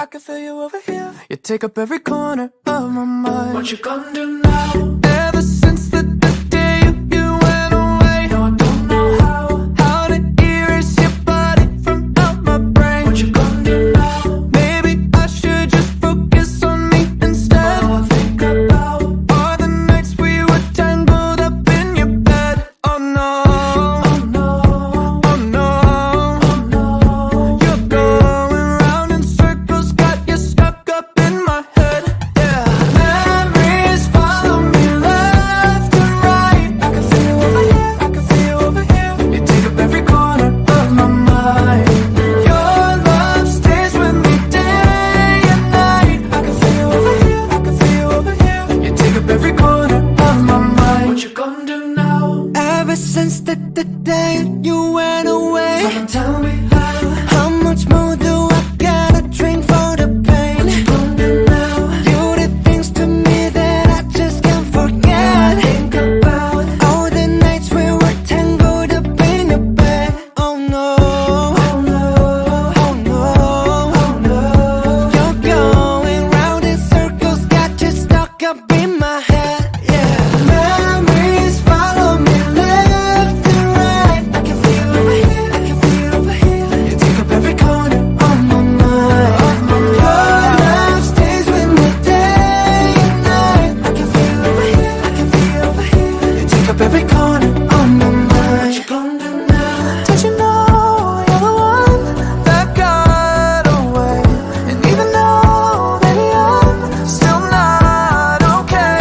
can feel you over here. You take up every corner of my mind. What you gonna do now? Ever since the day you went away, no, I don't know how to erase your body from out my brain. What you gonna do now? Maybe I should just focus on me instead. All I think about are the nights we were tangled up in your bed. Oh no, oh no, oh no, oh no. You're going round in circles, got you stuck up in my head. Yeah, memories follow me left and right. I can feel you over here, I can feel you over here. You take up every corner of my mind. Your love stays with me day and night. I can feel you over here, I can feel you over here. You take up every corner of my mind. What you gonna do now? Ever since the day you went away, someone tell me how much more do I gotta drink for the pain? What you gonna do now? You did things to me that I just can't forget. Think about all the nights we were tangled up in your bed. Oh no, oh no, oh no, oh no. You're going round in circles, got you stuck up in my head. Yeah, memories follow me left and right. I can feel you over here, I can feel you over here. You take up every corner of my mind. Your love stays with me day and night. I can feel you over here, I can feel you over here. You take up every corner of my mind. What you gonna do now? Did you know you're the one that got away? And even though, baby, I'm still not okay.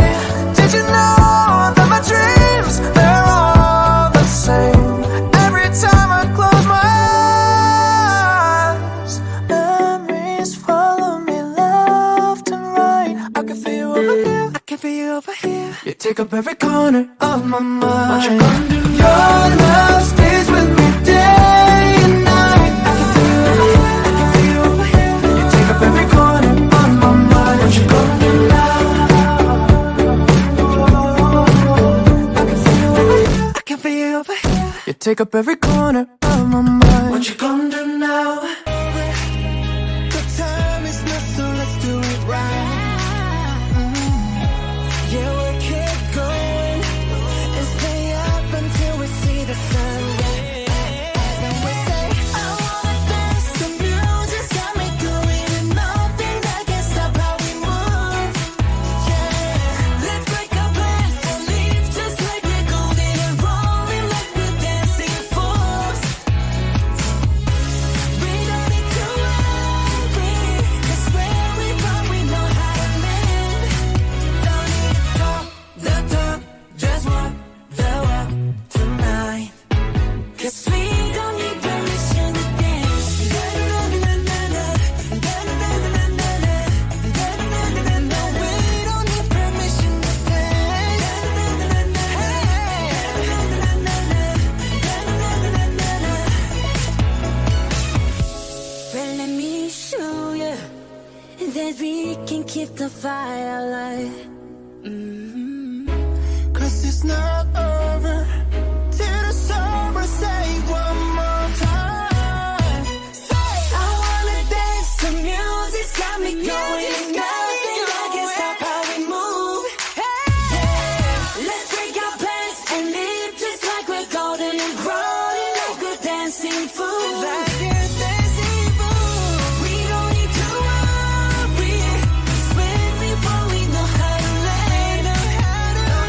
Did you know that my dreams, they're all the same? Every time I close my eyes, memories follow me left and right. I can feel you over here, I can feel you over here. You take up every corner of my mind. What you gonna do? Your love stays with me day and night. I can feel you over here, I can feel you over here. You take up every corner of my mind. What you gonna do now? I can feel you over here, I can feel you over here. You take up every corner of my mind. What you gonna do now? The time is not, so let's do it right. Yeah, we'll keep going and stay up until we see the sun. And we say, I wanna dance, the music's got me going, and nothing that can stop how we move. Yeah, let's break our plans and leave just like we're golden and rolling like we're dancing fools. We don't need to worry, 'cause where we from we know how to live. Don't need to talk the talk, just walk the walk tonight. 'Cause we don't need permission to dance. No, we don't need permission to dance. Well, let me show you that we can keep the fire alive. 'Cause it's not over till it's over. Say one more time. Say, I wanna dance, the music's got me going. Nothing that can stop how we move. Yeah, let's break our plans and live just like we're golden and rolling like we're dancing fools. Like we're dancing fools. We don't need to worry, 'cause when we fall we know how to lay. Don't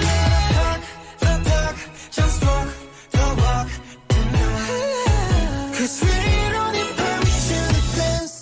need to talk the talk, just walk the walk tonight. 'Cause we don't need permission to dance.